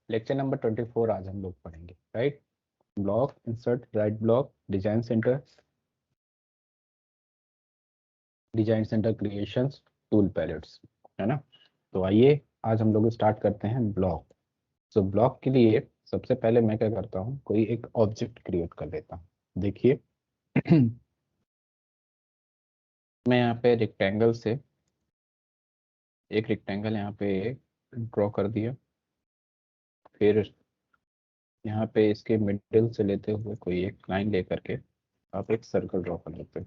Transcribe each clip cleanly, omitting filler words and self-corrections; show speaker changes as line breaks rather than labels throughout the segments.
Lecture number 24 आज हम लोग पढ़ेंगे, right. Block insert, right block, design centre creations, tool palettes, है ना। तो आइए आज हम लोग स्टार्ट करते हैं ब्लॉक। सो ब्लॉक के लिए सबसे पहले मैं क्या करता हूँ, कोई एक ऑब्जेक्ट क्रिएट कर लेता हूँ। देखिए मैं यहाँ पे रेक्टेंगल से एक रेक्टेंगल यहाँ पे ड्रॉ कर दिया। फिर यहाँ पे इसके मिडिल से लेते हुए कोई एक लाइन लेकर के आप एक सर्कल ड्रॉ कर लेते हैं।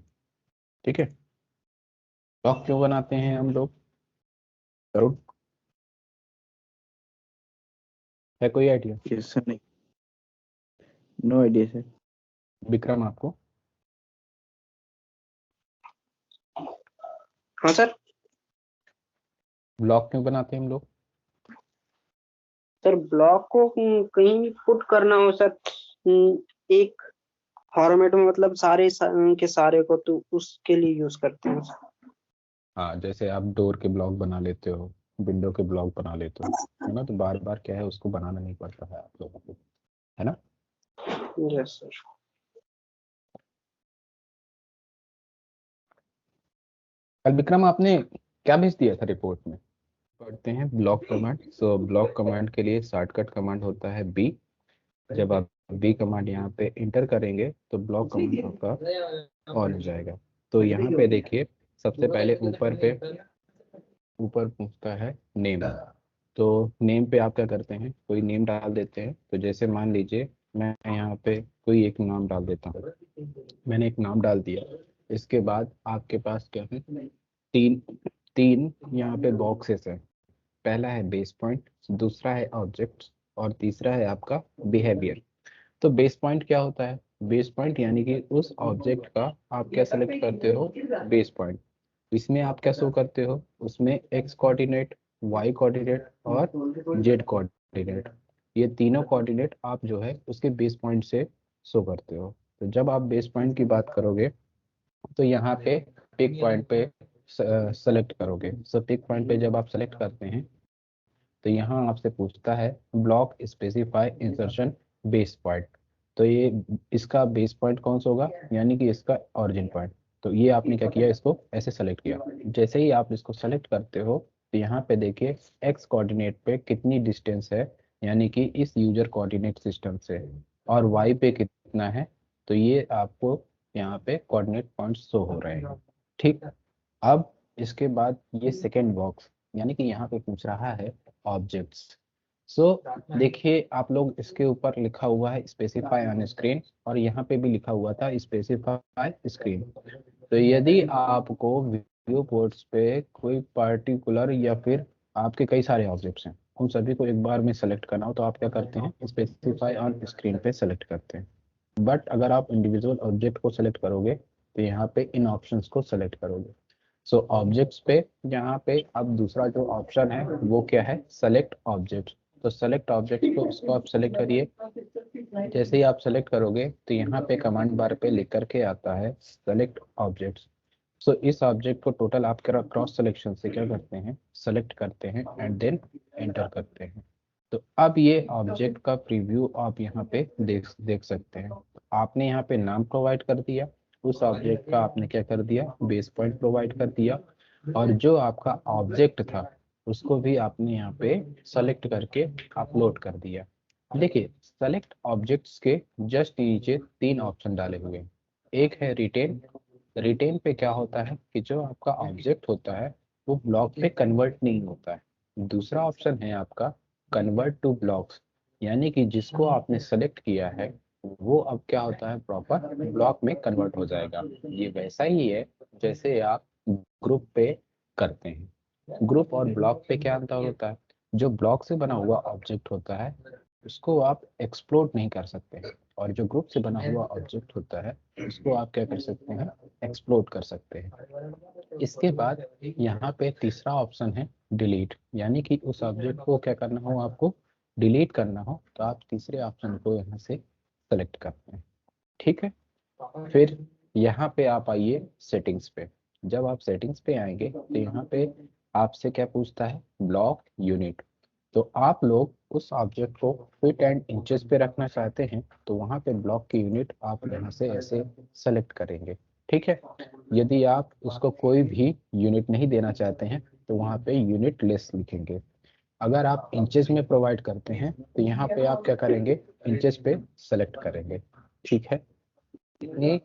ठीक है। ब्लॉक क्यों बनाते हैं हम लोग, जरूर है कोई आइडिया?
Yes sir. नहीं, नो आइडिया सर।
विक्रम आपको?
हाँ सर।
ब्लॉक क्यों बनाते हैं हम लोग?
सर ब्लॉक को कहीं पुट करना हो सर, एक फॉर्मेट में, मतलब सारे के सारे को, तो उसके लिए यूज करते हैं सर।
हाँ, जैसे आप डोर के ब्लॉक बना लेते हो, विंडो के ब्लॉक बना लेते हो, है ना। तो बार बार क्या है, उसको बनाना नहीं पड़ता है आप लोगों को, है ना।
Yes sir.
कल विक्रम आपने क्या भेज दिया था रिपोर्ट में? पढ़ते हैं block command. So block command के लिए शॉर्टकट कमांड होता है बी। जब आप बी कमांड यहाँ पे इंटर करेंगे तो ब्लॉक कमांड आपका ऑन हो जाएगा। तो यहाँ पे देखिए, सबसे पहले ऊपर पूछता है नेम। तो नेम पे आप क्या करते हैं, कोई नेम डाल देते हैं। तो जैसे मान लीजिए मैं यहाँ पे कोई एक नाम डाल देता हूँ। मैंने एक नाम डाल दिया। इसके बाद आपके पास क्या है, तीन तीन यहाँ पे बॉक्सेस है। पहला है बेस पॉइंट, दूसरा है ऑब्जेक्ट, और तीसरा है आपका बिहेवियर। तो बेस पॉइंट क्या होता है? बेस पॉइंट यानी कि उस ऑब्जेक्ट का आप क्या सेलेक्ट करते हो, बेस पॉइंट। इसमें आप क्या शो करते हो, उसमें एक्स कोऑर्डिनेट, वाई कोऑर्डिनेट और जेड कोऑर्डिनेट, ये तीनों कोऑर्डिनेट आप जो है उसके बेस पॉइंट से शो करते हो। तो जब आप बेस पॉइंट की बात करोगे तो यहाँ पे पिक पॉइंट पे सेलेक्ट करोगे। सो पिक पॉइंट पे जब आप सेलेक्ट करते हैं तो यहाँ आपसे पूछता है block specify insertion base point. तो ये इसका बेस पॉइंट कौन सा होगा, यानी कि इसका ओरिजिन पॉइंट। तो ये आपने क्या किया, इसको ऐसे सेलेक्ट किया। जैसे ही आप इसको सेलेक्ट करते हो तो यहाँ पे देखिए एक्स कोऑर्डिनेट पे कितनी डिस्टेंस है, यानी कि इस यूजर कोऑर्डिनेट सिस्टम से, और वाई पे कितना है। तो ये आपको यहाँ पे कोऑर्डिनेट पॉइंट शो हो रहे हैं। ठीक। अब इसके बाद ये सेकेंड बॉक्स, यानी कि यहाँ पे पूछ रहा है ऑब्जेक्ट्स। सो देखिए आप लोग, इसके ऊपर लिखा हुआ है स्पेसिफाई ऑन स्क्रीन, और यहाँ पे भी लिखा हुआ था स्पेसिफाई स्क्रीन। तो यदि आपको व्यू पोर्ट्स पे कोई पर्टिकुलर या फिर आपके कई सारे ऑब्जेक्ट्स हैं, उन सभी को एक बार में सेलेक्ट करना हो तो आप क्या करते हैं, स्पेसिफाई ऑन स्क्रीन पे सेलेक्ट करते हैं। बट अगर आप इंडिविजुअल ऑब्जेक्ट को सेलेक्ट करोगे तो यहाँ पे इन ऑप्शंस को सेलेक्ट करोगे। सो ऑब्जेक्ट्स पे यहाँ पे अब दूसरा जो ऑप्शन है वो क्या है, सेलेक्ट ऑब्जेक्ट। तो सेलेक्ट ऑब्जेक्ट को इसको आप सेलेक्ट करिए। जैसे ही आप सेलेक्ट करोगे तो यहाँ पे कमांड बार पे लिख करके आता है सेलेक्ट ऑब्जेक्ट्स। सो इस ऑब्जेक्ट को टोटल आप क्रॉस सिलेक्शन से क्या करते हैं, सेलेक्ट करते हैं एंड देन एंटर करते हैं। तो अब ये ऑब्जेक्ट का प्रीव्यू आप यहाँ पे देख देख सकते हैं। आपने यहाँ पे नाम प्रोवाइड कर दिया, उस ऑब्जेक्ट का आपने क्या कर दिया, बेस पॉइंट प्रोवाइड कर दिया, और जो आपका ऑब्जेक्ट था उसको भी आपने यहाँ पे सेलेक्ट करके अपलोड कर दिया। देखिए सेलेक्ट ऑब्जेक्ट्स के जस्ट नीचे तीन ऑप्शन डाले हुए हैं। एक है रिटेन। रिटेन पे क्या होता है कि जो आपका ऑब्जेक्ट होता है वो ब्लॉक पे कन्वर्ट नहीं होता है। दूसरा ऑप्शन है आपका कन्वर्ट टू ब्लॉक्स, यानी कि जिसको आपने सेलेक्ट किया है वो अब क्या होता है, प्रॉपर ब्लॉक में कन्वर्ट हो जाएगा। ये वैसा ही है जैसे आप ग्रुप पे करते हैं। ग्रुप और ब्लॉक पे क्या अंतर होता है, जो ब्लॉक से बना हुआ ऑब्जेक्ट होता है उसको आप एक्सप्लोर नहीं कर सकते हैं, और जो ग्रुप से बना हुआ ऑब्जेक्ट होता है उसको आप क्या कर सकते हैं, एक्सप्लोर कर सकते हैं। इसके बाद यहाँ पे तीसरा ऑप्शन है डिलीट, यानी कि उस ऑब्जेक्ट को क्या करना हो, आपको डिलीट करना हो तो आप तीसरे ऑप्शन को यहाँ से सेलेक्ट करते हैं। ठीक है। फिर यहाँ पे आप आइए सेटिंग्स पे। जब आप सेटिंग्स पे आएंगे तो यहाँ पे आपसे क्या पूछता है, ब्लॉक यूनिट। तो आप लोग उस ऑब्जेक्ट को फीट एंड इंचेस पे रखना चाहते हैं तो वहाँ पे ब्लॉक की यूनिट आप यहाँ से ऐसे सेलेक्ट करेंगे। ठीक है, यदि आप उसको कोई भी यूनिट नहीं देना चाहते हैं तो वहाँ पे यूनिट लेस लिखेंगे। अगर आप इंचेस में प्रोवाइड करते हैं तो यहाँ पे आप क्या करेंगे, इंचेस पे सेलेक्ट करेंगे। ठीक है, ये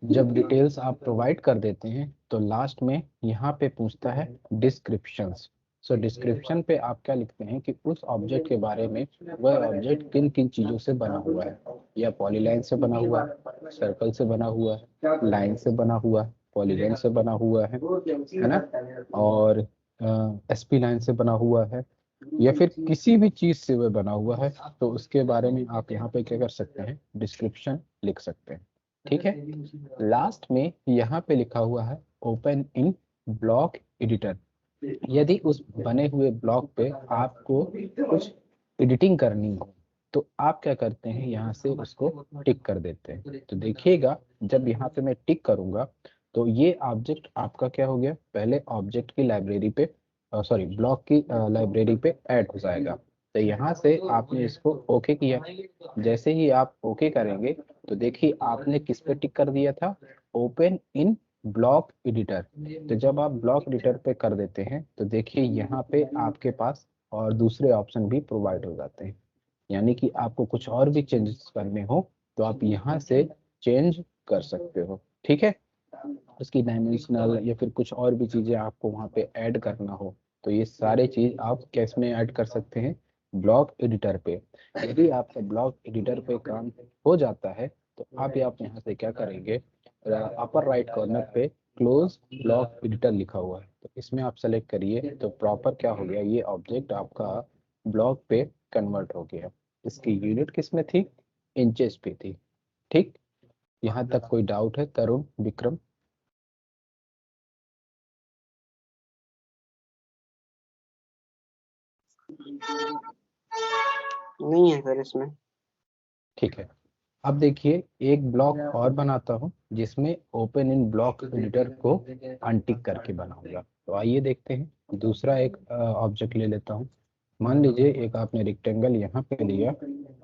जब डिटेल्स आप प्रोवाइड कर देते हैं तो लास्ट में यहाँ पे पूछता है डिस्क्रिप्शंस। सो डिस्क्रिप्शन पे आप क्या लिखते हैं कि उस ऑब्जेक्ट के बारे में, वह ऑब्जेक्ट किन किन चीजों से बना हुआ है, या पॉलीलाइन से बना हुआ है, सर्कल से बना हुआ है, लाइन से बना हुआ है, पॉलीगन से बना हुआ है ना, और एसपी लाइन से बना हुआ है, या फिर किसी भी चीज से वह बना हुआ है, तो उसके बारे में आप यहाँ पे क्या कर सकते हैं, डिस्क्रिप्शन लिख सकते हैं। ठीक है, लास्ट में यहाँ पे लिखा हुआ है ओपन इन ब्लॉक एडिटर। यदि उस बने हुए ब्लॉक पे आपको कुछ एडिटिंग करनी हो तो आप क्या करते हैं, यहाँ से उसको टिक कर देते हैं। तो देखिएगा जब यहाँ पे मैं टिक करूंगा तो ये ऑब्जेक्ट आपका क्या हो गया, पहले ऑब्जेक्ट की लाइब्रेरी पे, सॉरी ब्लॉक की लाइब्रेरी पे ऐड हो जाएगा। तो यहाँ से आपने इसको ओके किया। जैसे ही आप ओके करेंगे तो देखिए आपने किस पे टिक कर दिया था, ओपन इन ब्लॉक एडिटर। तो जब आप ब्लॉक एडिटर पे कर देते हैं तो देखिए यहाँ पे आपके पास और दूसरे ऑप्शन भी प्रोवाइड हो जाते हैं। यानी कि आपको कुछ और भी चेंजेस करने हो तो आप यहाँ से चेंज कर सकते हो। ठीक है, उसकी डायमेंशनल या फिर कुछ और भी चीजें आपको वहाँ पे ऐड करना हो तो ये सारे चीज आप कैस में ऐड कर सकते हैं, ब्लॉक एडिटर पे। यदि आपका ब्लॉक एडिटर पे काम हो जाता है तो आप यहाँ से क्या करेंगे, अपर राइट कॉर्नर पे क्लोज ब्लॉक एडिटर लिखा हुआ है, तो इसमें आप सेलेक्ट करिए। तो प्रॉपर क्या हो गया, ये ऑब्जेक्ट आपका ब्लॉक पे कन्वर्ट हो गया। इसकी यूनिट किस में थी, इंचेस पे थी। ठीक, यहाँ तक कोई डाउट है तरुण, विक्रम?
नहीं है सर इसमें।
ठीक है, अब देखिए एक ब्लॉक और बनाता हूँ जिसमें ओपन इन ब्लॉक एडिटर को अनटिक करके बनाऊंगा। तो आइए देखते हैं, दूसरा एक ऑब्जेक्ट ले लेता हूँ। मान लीजिए एक आपने रेक्टेंगल यहाँ पे लिया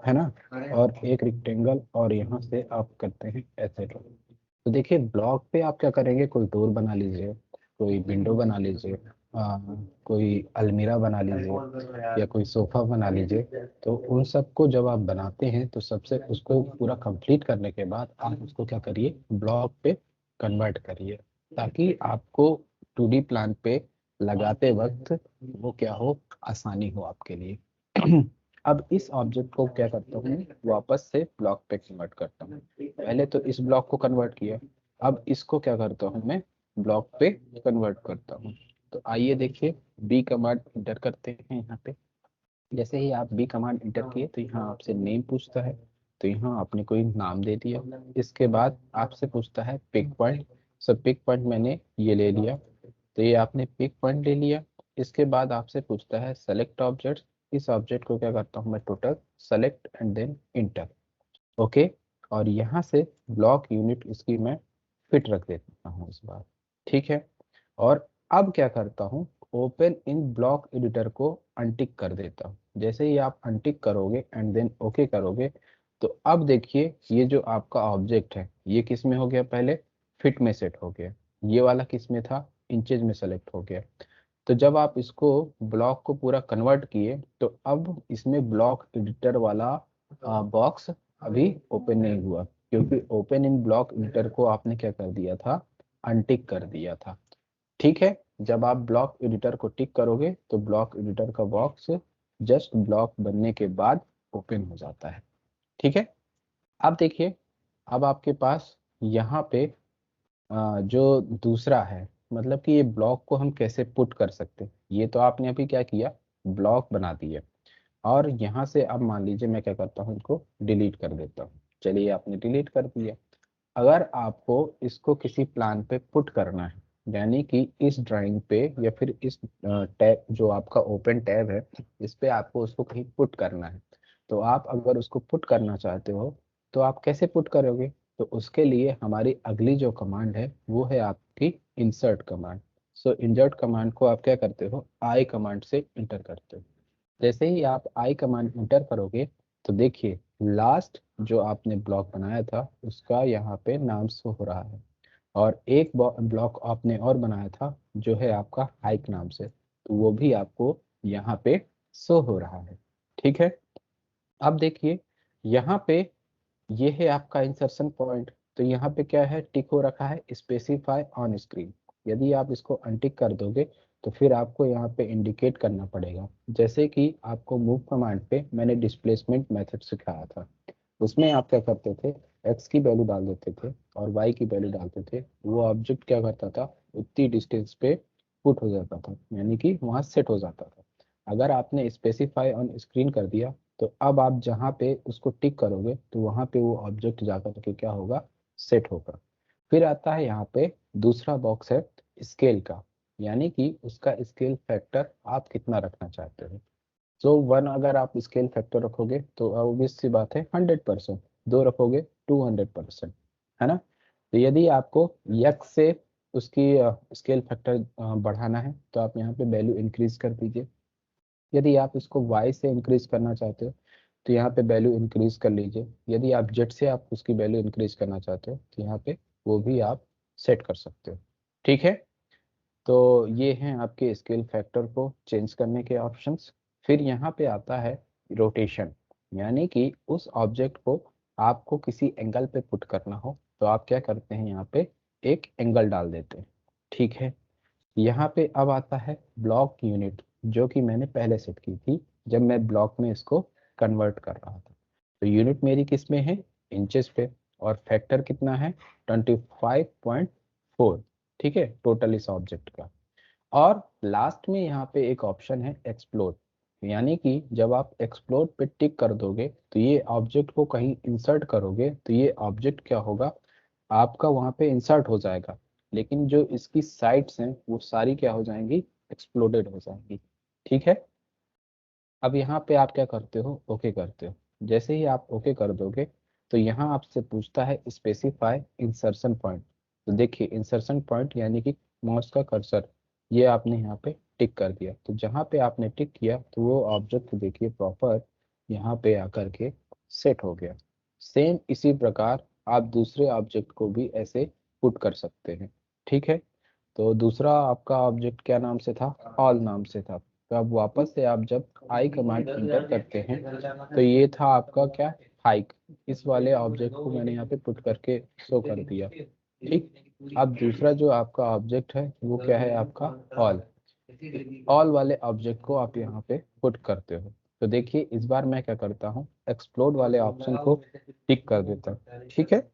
है ना, और एक रेक्टेंगल और यहाँ से आप करते हैं ऐसे। तो देखिए ब्लॉक पे आप क्या करेंगे, कोई डोर बना लीजिए, कोई विंडो बना लीजिए, कोई अलमीरा बना लीजिए, या कोई सोफा बना लीजिए। तो उन सबको जब आप बनाते हैं तो सबसे उसको पूरा कंप्लीट करने के बाद आप उसको क्या करिए, ब्लॉक पे कन्वर्ट करिए, ताकि आपको 2D प्लान पे लगाते वक्त वो क्या हो, आसानी हो आपके लिए। अब इस ऑब्जेक्ट को क्या करता हूँ, वापस से ब्लॉक पे कन्वर्ट करता हूँ। पहले तो इस ब्लॉक को कन्वर्ट किया, अब इसको क्या करता हूँ मैं, ब्लॉक पे कन्वर्ट करता हूँ। तो आइए देखिए, बी कमांड इंटर करते हैं यहाँ पे। जैसे ही आप बी कमांड इंटर किए तो यहाँ आपसे नेम पूछता है, तो यहाँ आपने कोई नाम दे दिया। इसके बाद आपसे पूछता है पिक पॉइंट। सो पिक पॉइंट मैंने ये ले लिया, तो ये आपने पिक पॉइंट ले लिया। इसके बाद आपसे पूछता है सेलेक्ट ऑब्जेक्ट। इस ऑब्जेक्ट को क्या करता हूँ मैं, total select and then enter. Okay, और यहाँ से ब्लॉक यूनिट इसकी मैं फिट रख देता हूँ इस बार। ठीक है, और अब क्या करता हूँ, ओपन इन ब्लॉक एडिटर को अनटिक कर देता हूँ। जैसे ही आप अनटिक करोगे एंड देन ओके करोगे तो अब देखिए ये जो आपका ऑब्जेक्ट है ये किस में हो गया, पहले फिट में सेट हो गया। ये वाला किस में था, इंचेज में सेलेक्ट हो गया। तो जब आप इसको ब्लॉक को पूरा कन्वर्ट किए तो अब इसमें ब्लॉक एडिटर वाला बॉक्स अभी ओपन नहीं हुआ, क्योंकि ओपन इन ब्लॉक एडिटर को आपने क्या कर दिया था, अनटिक कर दिया था। ठीक है, जब आप ब्लॉक एडिटर को टिक करोगे तो ब्लॉक एडिटर का बॉक्स जस्ट ब्लॉक बनने के बाद ओपन हो जाता है। ठीक है, अब देखिए, अब आपके पास यहाँ पे जो दूसरा है, मतलब कि ये ब्लॉक को हम कैसे पुट कर सकते हैं। ये तो आपने अभी क्या किया, ब्लॉक बना दिया, और यहाँ से अब मान लीजिए मैं क्या करता हूँ, इनको डिलीट कर देता हूँ। चलिए आपने डिलीट कर दिया। अगर आपको इसको किसी प्लान पे पुट करना है, यानी कि इस ड्राइंग पे या फिर इस टैब जो आपका ओपन टैब है इस पे आपको उसको कहीं पुट करना है, तो आप अगर उसको पुट करना चाहते हो तो आप कैसे पुट करोगे। तो उसके लिए हमारी अगली जो कमांड है वो है आपकी इंसर्ट कमांड। सो इंसर्ट कमांड को आप क्या करते हो, आई कमांड से इंटर करते हो। जैसे ही आप आई कमांड इंटर करोगे तो देखिए लास्ट जो आपने ब्लॉक बनाया था उसका यहाँ पे नाम शो हो रहा है, और एक ब्लॉक आपने और बनाया था जो है आपका हाइक नाम से, तो वो भी आपको यहाँ पे शो हो रहा है। ठीक है, अब देखिए यहाँ पे ये है आपका इंसर्शन पॉइंट। तो यहाँ पे क्या है, टिक हो रखा है स्पेसिफाई ऑन स्क्रीन। यदि आप इसको अनटिक कर दोगे तो फिर आपको यहाँ पे इंडिकेट करना पड़ेगा। जैसे कि आपको मूव कमांड पे मैंने डिस्प्लेसमेंट मेथड सिखाया था, उसमें आप क्या करते थे, एक्स की वैल्यू डाल देते थे और वाई की वैल्यू डालते थे, वो ऑब्जेक्ट क्या करता था, उतनी डिस्टेंस पे पुट हो जाता था, यानी कि वहाँ सेट हो जाता था। अगर आपने स्पेसिफाई ऑन स्क्रीन कर दिया तो अब आप जहाँ पे उसको टिक करोगे तो वहाँ पे वो ऑब्जेक्ट जाकर के क्या होगा, सेट होगा। फिर आता है यहाँ पे दूसरा बॉक्स है स्केल का, यानी कि उसका स्केल फैक्टर आप कितना रखना चाहते हो। सो 1 अगर आप स्केल फैक्टर रखोगे तो ऑब्वियस सी बात है 100%, 2 रखोगे 200%, है ना। तो यदि आपको यक्स से उसकी स्केल फैक्टर बढ़ाना है तो आप यहाँ पे वैल्यू इंक्रीज कर दीजिए। यदि आप इसको वाई से इंक्रीज करना चाहते हो तो यहाँ पे वैल्यू इंक्रीज कर लीजिए। यदि आप जेड से आप उसकी वैल्यू इंक्रीज करना चाहते हो तो यहाँ पे वो भी आप सेट कर सकते हो। ठीक है, तो ये हैं आपके स्केल फैक्टर को चेंज करने के ऑप्शंस। फिर यहाँ पे आता है रोटेशन, यानी कि उस ऑब्जेक्ट को आपको किसी एंगल पे पुट करना हो तो आप क्या करते हैं, यहाँ पे एक एंगल डाल देते हैं। ठीक है, यहाँ पे अब आता है ब्लॉक यूनिट, जो कि मैंने पहले सेट की थी जब मैं ब्लॉक में इसको कन्वर्ट कर रहा था। तो यूनिट मेरी किस में है, इंचेस पे, और फैक्टर कितना है 25.4। ठीक है, टोटल इस ऑब्जेक्ट का। और लास्ट में यहाँ पे एक ऑप्शन है एक्सप्लोर, यानी कि जब आप एक्सप्लोर पे टिक कर दोगे तो ये ऑब्जेक्ट को कहीं इंसर्ट करोगे तो ये ऑब्जेक्ट क्या होगा, आपका वहाँ पे इंसर्ट हो जाएगा, लेकिन जो इसकी साइड्स हैं वो सारी क्या हो जाएंगी, एक्सप्लोडेड हो जाएंगी। ठीक है, अब यहाँ पे आप क्या करते हो, ओके करते हो। जैसे ही आप ओके कर दोगे तो यहाँ आपसे पूछता है स्पेसिफाई इंसर्शन पॉइंट। तो देखिए इंसर्शन पॉइंट यानी कि माउस का कर्सर, ये आपने यहाँ पे टिक कर दिया। तो जहाँ पे आपने टिक किया तो वो ऑब्जेक्ट देखिए प्रॉपर यहाँ पे आकर के सेट हो गया। सेम इसी प्रकार आप दूसरे ऑब्जेक्ट को भी ऐसे पुट कर सकते हैं। ठीक है, तो दूसरा आपका ऑब्जेक्ट क्या नाम से था, ऑल नाम से था। तो अब वापस से आप जब आई कमांड इंटर करते हैं तो ये था आपका क्या, हाइक। इस वाले ऑब्जेक्ट को मैंने यहाँ पे पुट करके शो कर दिया। ठीक, अब दूसरा जो आपका ऑब्जेक्ट है वो क्या है आपका ऑल। ऑल वाले ऑब्जेक्ट को आप यहाँ पे पुट करते हो। तो देखिए इस बार मैं क्या करता हूँ, एक्सप्लोड वाले ऑप्शन को टिक कर देता हूँ। ठीक है,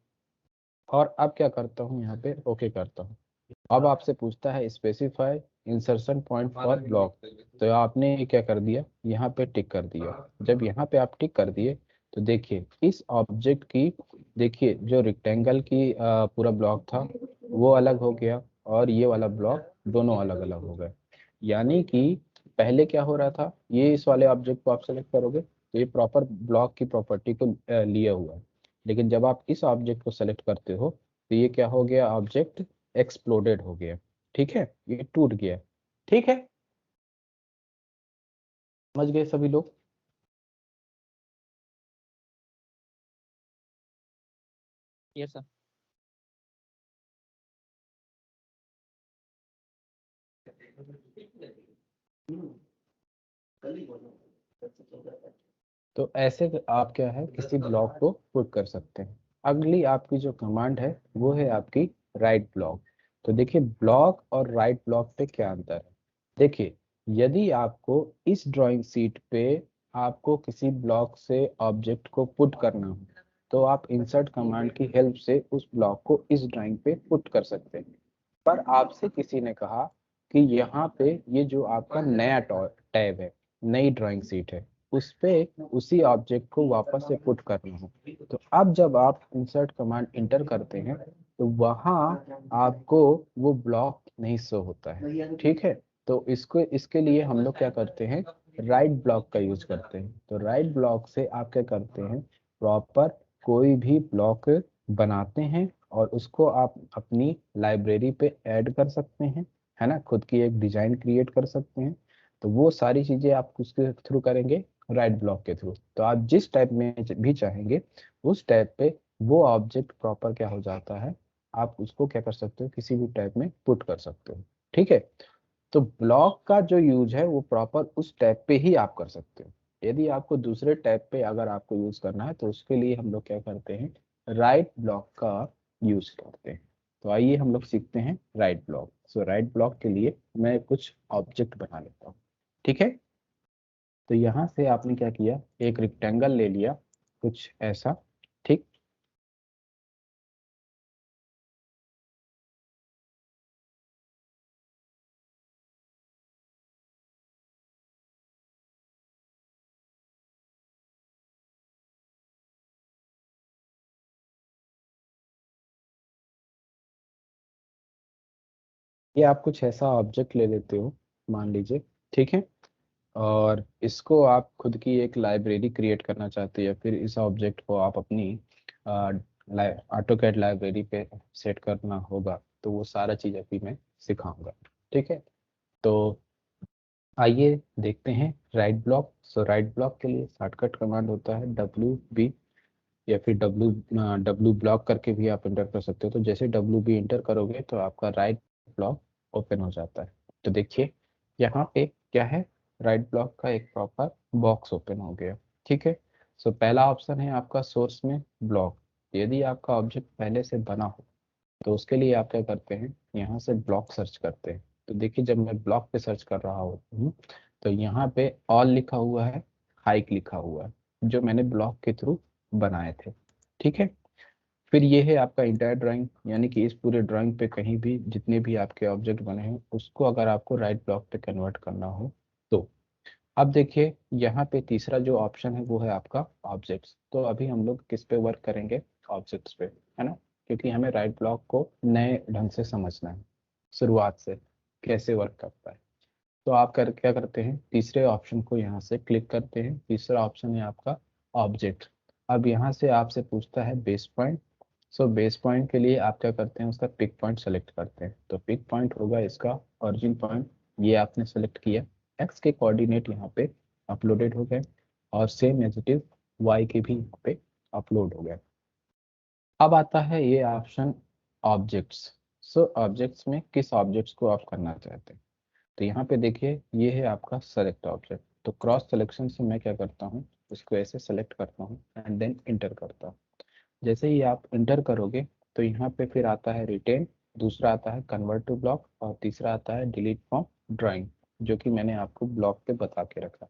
और अब क्या करता हूँ, यहाँ पे ओके करता हूँ। अब आपसे पूछता है specify insertion point for block. तो आपने ये क्या कर दिया, यहाँ पे टिक कर दिया। जब यहाँ पे आप टिक कर दिए तो देखिए इस ऑब्जेक्ट की, देखिए जो रेक्टेंगल की पूरा ब्लॉक था वो अलग हो गया और ये वाला ब्लॉक दोनों अलग अलग हो गए। यानी कि पहले क्या हो रहा था, ये इस वाले ऑब्जेक्ट को आप सेलेक्ट करोगे तो ये प्रॉपर ब्लॉक की प्रॉपर्टी को लिए हुआ है, लेकिन जब आप इस ऑब्जेक्ट को सेलेक्ट करते हो तो ये क्या हो गया, ऑब्जेक्ट एक्सप्लोडेड हो गया। ठीक है, ये टूट गया। ठीक है, समझ गए सभी लोग।
Yes sir.
तो ऐसे आप क्या है किसी ब्लॉक को पुट कर सकते हैं। अगली आपकी जो कमांड है वो है आपकी राइट ब्लॉक। तो देखिए ब्लॉक और राइट ब्लॉक पे क्या अंतर है। देखिए यदि आपको इस ड्राइंग शीट पे आपको किसी ब्लॉक से ऑब्जेक्ट को पुट करना हो तो आप इंसर्ट कमांड की हेल्प से उस ब्लॉक को इस ड्राइंग पे पुट कर सकते हैं। पर आपसे किसी ने कहा कि यहाँ पे ये जो आपका नया टैब है, नई ड्राइंग शीट है, उस पे उसी ऑब्जेक्ट को वापस से पुट करना हो। तो अब जब आप इंसर्ट कमांड इंटर करते हैं तो वहाँ आपको वो ब्लॉक नहीं शो होता है। ठीक है, तो इसको इसके लिए हम लोग क्या करते हैं, राइट ब्लॉक का यूज करते हैं। तो राइट ब्लॉक से आप क्या करते हैं, प्रॉपर कोई भी ब्लॉक बनाते हैं और उसको आप अपनी लाइब्रेरी पे ऐड कर सकते हैं, है ना, खुद की एक डिजाइन क्रिएट कर सकते हैं। तो वो सारी चीजें आप उसके थ्रू करेंगे, राइट ब्लॉक के थ्रू। तो आप जिस टाइप में भी चाहेंगे उस टाइप पे वो ऑब्जेक्ट प्रॉपर क्या हो जाता है, आप उसको क्या कर सकते हो, किसी भी टाइप में पुट कर सकते हो। ठीक है। तो ब्लॉक का जो यूज है वो प्रॉपर उस टैब पे ही आप कर सकते हो। यदि आपको दूसरे टैब पे अगर आपको यूज करना है तो उसके लिए हम लोग क्या करते हैं, राइट ब्लॉक का यूज करते हैं। तो आइए हम लोग सीखते हैं राइट ब्लॉक। सो राइट ब्लॉक के लिए मैं कुछ ऑब्जेक्ट बना लेता हूँ। ठीक है। तो यहाँ से आपने क्या किया, एक रेक्टेंगल ले लिया कुछ ऐसा। ठीक। ये आप कुछ ऐसा ऑब्जेक्ट ले लेते हो, मान लीजिए। ठीक है। और इसको आप खुद की एक लाइब्रेरी क्रिएट करना चाहते हैं, या फिर इस ऑब्जेक्ट को आप अपनी ऑटोकैड लाइब्रेरी पे सेट करना होगा, तो वो सारा चीज़ अभी मैं सिखाऊंगा। ठीक है। तो आइए देखते हैं राइट ब्लॉक। सो राइट ब्लॉक के लिए शॉर्टकट कमांड होता है WB, या फिर डब्ल्यू ब्लॉक करके भी आप इंटर कर सकते हो। तो जैसे WB इंटर करोगे तो आपका राइट ब्लॉक ओपन हो जाता है। तो देखिए यहाँ पे क्या है, राइट ब्लॉक का एक प्रॉपर बॉक्स ओपन हो गया। ठीक है। सो पहला ऑप्शन है आपका सोर्स में ब्लॉक। यदि आपका ऑब्जेक्ट पहले से बना हो तो उसके लिए आप क्या करते हैं, यहाँ से ब्लॉक सर्च करते हैं। तो देखिए जब मैं ब्लॉक पे सर्च कर रहा हूँ तो यहाँ पे ऑल लिखा हुआ है, हाइक लिखा हुआ है, जो मैंने ब्लॉक के थ्रू बनाए थे। ठीक है। फिर ये है आपका इंटायर ड्राइंग, यानी कि इस पूरे ड्राइंग पे कहीं भी जितने भी आपके ऑब्जेक्ट बने हैं उसको अगर आपको राइट ब्लॉक पे कन्वर्ट करना हो तो। अब देखिए यहाँ पे तीसरा जो ऑप्शन है वो है आपका ऑब्जेक्ट्स। तो अभी हम लोग किस पे वर्क करेंगे, ऑब्जेक्ट्स पे, है ना, क्योंकि हमें राइट ब्लॉक को नए ढंग से समझना है, शुरुआत से कैसे वर्क करता है। तो आप क्या करते हैं, तीसरे ऑप्शन को यहाँ से क्लिक करते हैं। तीसरा ऑप्शन है आपका ऑब्जेक्ट। अब यहाँ से आपसे पूछता है base point. So base point के लिए आप क्या करते हैं, उसका पिक पॉइंट सेलेक्ट करते हैं। तो पिक पॉइंट होगा इसका ओरिजिन पॉइंट, ये आपने सेलेक्ट किया। एक्स के कोऑर्डिनेट यहाँ पे अपलोडेड हो गए, और same as it is Y के भी यहाँ पे अपलोड हो गए। अब आता है ये ऑप्शन ऑब्जेक्ट्स। सो ऑब्जेक्ट्स में किस ऑब्जेक्ट्स को आप करना चाहते हैं। तो यहाँ पे देखिए ये है आपका सेलेक्ट ऑब्जेक्ट। तो क्रॉस सिलेक्शन से मैं क्या करता हूँ, इसको ऐसे सेलेक्ट करता हूँ एंड देन इंटर करता हूँ। जैसे ही आप इंटर करोगे तो यहाँ पे फिर आता है रिटेन, दूसरा आता है कन्वर्ट टू ब्लॉक, और तीसरा आता है डिलीट फ्रॉम ड्राइंग, जो कि मैंने आपको ब्लॉक पे बता के रखा।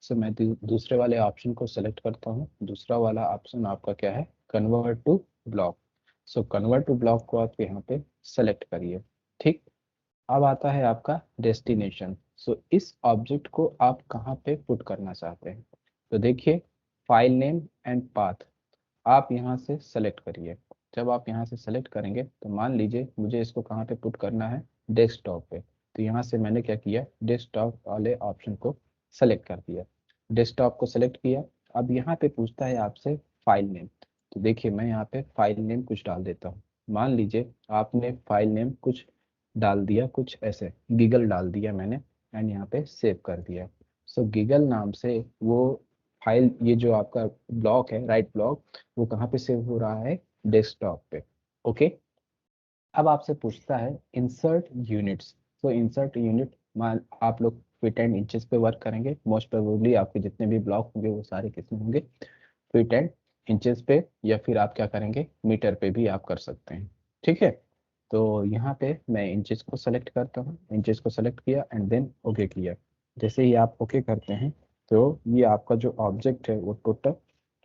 सो मैं दूसरे वाले ऑप्शन को सेलेक्ट करता हूँ। दूसरा वाला ऑप्शन आपका क्या है, convert to block. So convert to block को आप यहाँ पे सेलेक्ट करिए। ठीक। अब आता है आपका डेस्टिनेशन। सो इस ऑब्जेक्ट को आप कहाँ पे पुट करना चाहते हैं। तो देखिए फाइल नेम एंड पाथ आप यहाँ से सेलेक्ट करिए। जब आप यहाँ से सेलेक्ट करेंगे तो मान लीजिए मुझे इसको कहाँ पे पुट करना है, डेस्कटॉप पे। तो यहाँ से मैंने क्या किया, डेस्कटॉप वाले ऑप्शन को सेलेक्ट कर दिया, डेस्कटॉप को सेलेक्ट किया। अब यहाँ पे पूछता है आपसे फाइल नेम। तो देखिए मैं यहाँ पे फाइल नेम कुछ डाल देता हूँ। मान लीजिए आपने फाइल नेम कुछ डाल दिया, कुछ ऐसे गीगल डाल दिया मैंने, एंड यहाँ पे सेव कर दिया। सो गीगल नाम से वो फाइल, ये जो आपका ब्लॉक है राइट ब्लॉक, वो कहाँ पे सेव हो रहा है, डेस्कटॉप पे। ओके। अब आपसे पूछता है इंसर्ट यूनिट्स। तो इंसर्ट यूनिट, मान आप लोग फीट एंड इंचेस पे वर्क करेंगे, मोस्ट प्रोबेबली आपके जितने भी ब्लॉक होंगे वो सारे किसमें होंगे, फीट एंड इंचेस पे, या फिर आप क्या करेंगे, मीटर पे भी आप कर सकते हैं। ठीक है। तो यहाँ पे मैं इंचेस को सेलेक्ट करता हूँ, इंचेस को सेलेक्ट किया एंड देन ओके किया। जैसे ही आप ओके करते हैं तो ये आपका जो ऑब्जेक्ट है वो टोटल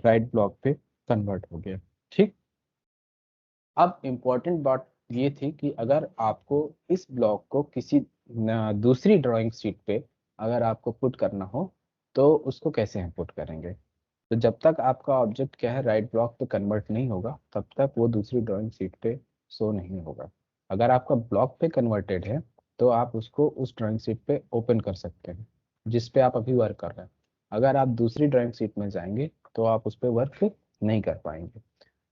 राइट ब्लॉक पे कन्वर्ट हो गया। ठीक। अब इम्पोर्टेंट बात ये थी कि अगर आपको इस ब्लॉक को किसी दूसरी ड्राइंग शीट पे अगर आपको पुट करना हो तो उसको कैसे हम पुट करेंगे। तो जब तक आपका ऑब्जेक्ट क्या है राइट ब्लॉक पे कन्वर्ट नहीं होगा तब तक वो दूसरी ड्राइंग शीट पे शो नहीं होगा। अगर आपका ब्लॉक पे कन्वर्टेड है तो आप उसको उस ड्राइंग शीट पे ओपन कर सकते हैं जिस पे आप अभी वर्क कर रहे हैं। अगर आप दूसरी ड्राइंग शीट में जाएंगे तो आप उस पर वर्क नहीं कर पाएंगे।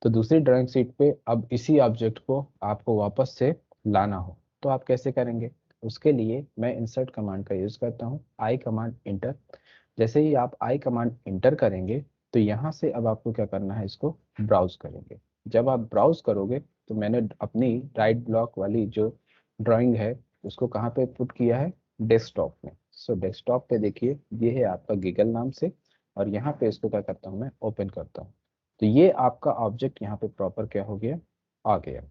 तो दूसरी ड्राइंग शीट पे अब इसी ऑब्जेक्ट को आपको वापस से लाना हो तो आप कैसे करेंगे। उसके लिए मैं इंसर्ट कमांड का यूज करता हूँ, आई कमांड इंटर। जैसे ही आप आई कमांड इंटर करेंगे तो यहाँ से अब आपको क्या करना है, इसको ब्राउज करेंगे। जब आप ब्राउज करोगे तो मैंने अपनी राइट ब्लॉक वाली जो ड्राइंग है उसको कहाँ पे पुट किया है, डेस्कटॉप में। सो डेस्कटॉप पे देखिए ये है आपका गीगल नाम से, और यहाँ पे इसको क्या करता हूँ मैं, ओपन करता हूँ। तो ये आपका ऑब्जेक्ट यहाँ पे प्रॉपर क्या हो गया, आ गया।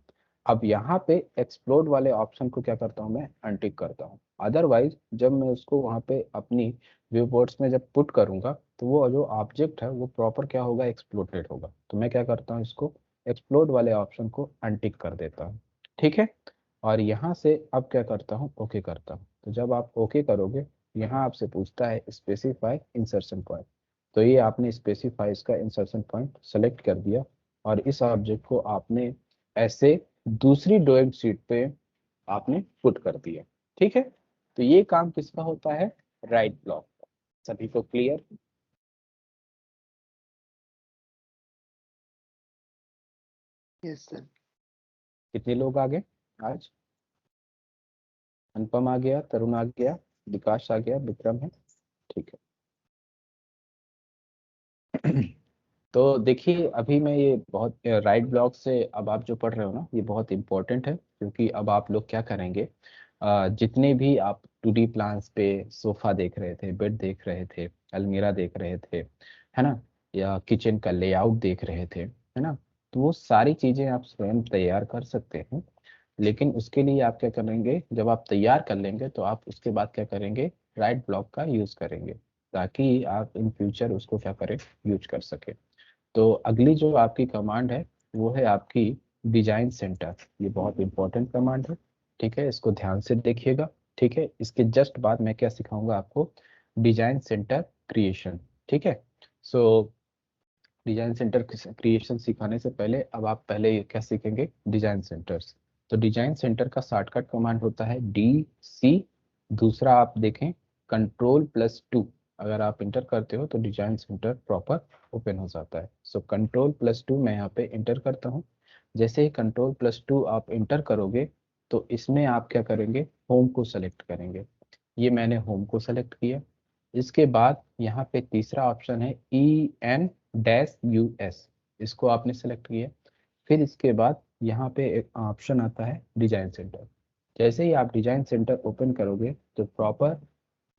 अब यहाँ पे एक्सप्लोड वाले ऑप्शन को क्या करता हूँ मैं, अनटिक करता हूँ। अदरवाइज जब मैं उसको वहाँ पे अपनी व्यू बोर्ड्स में जब पुट करूंगा तो वो जो ऑब्जेक्ट है वो प्रॉपर क्या होगा, एक्सप्लोडेड होगा। तो मैं क्या करता हूँ, इसको एक्सप्लोड वाले ऑप्शन को अनटिक कर देता हूँ। ठीक है, और यहाँ से अब क्या करता हूँ, ओके करता हूँ। तो जब आप ओके करोगे, यहाँ आपसे पूछता है स्पेसिफाई इंसर्शन पॉइंट। तो ये आपने स्पेसिफाई इसका इंसर्शन पॉइंट सेलेक्ट कर दिया, और इस ऑब्जेक्ट को आपने ऐसे दूसरी ड्राइंग शीट पे आपने पुट कर दिया। ठीक है, तो ये काम किसका होता है, राइट ब्लॉक। सभी को क्लियर?
Yes sir.
कितने लोग आ गए आज? अनुपम आ गया, तरुण आ गया, विकास आ गया, विक्रम है। ठीक है। तो देखिए अभी मैं ये बहुत राइट ब्लॉक से अब आप जो पढ़ रहे हो ना, ये बहुत इंपॉर्टेंट है, क्योंकि अब आप लोग क्या करेंगे, जितने भी आप 2D प्लान्स पे सोफा देख रहे थे, बेड देख रहे थे, अलमीरा देख रहे थे, है ना, या किचन का लेआउट देख रहे थे, है ना, तो वो सारी चीजें आप स्वयं तैयार कर सकते हैं। लेकिन उसके लिए आप क्या करेंगे, जब आप तैयार कर लेंगे तो आप उसके बाद क्या करेंगे, राइट ब्लॉक का यूज करेंगे, ताकि आप इन फ्यूचर उसको क्या करें, यूज कर सके। तो अगली जो आपकी कमांड है वो है आपकी डिजाइन सेंटर। ये बहुत इंपॉर्टेंट कमांड है, ठीक है, इसको ध्यान से देखिएगा। ठीक है, इसके जस्ट बाद मैं क्या सिखाऊंगा आपको, डिजाइन सेंटर क्रिएशन। ठीक है, सो डिजाइन सेंटर क्रिएशन सिखाने से पहले अब आप पहले ये क्या सीखेंगे, डिजाइन सेंटर्स। तो डिजाइन सेंटर का शॉर्टकट कमांड होता है DC। दूसरा आप देखें, Ctrl+2। अगर आप इंटर करते हो तो डिजाइन सेंटर प्रॉपर ओपन हो जाता है। सो Ctrl+2 मैं यहाँ पे इंटर करता हूँ। जैसे ही Ctrl+2 आप इंटर करोगे तो इसमें आप क्या करेंगे, होम को सेलेक्ट करेंगे। ये मैंने होम को सेलेक्ट किया। इसके बाद यहाँ पे तीसरा ऑप्शन है EN-US, इसको आपने सेलेक्ट किया। फिर इसके बाद यहाँ पे एक ऑप्शन आता है डिजाइन सेंटर। जैसे ही आप डिजाइन सेंटर ओपन करोगे तो प्रॉपर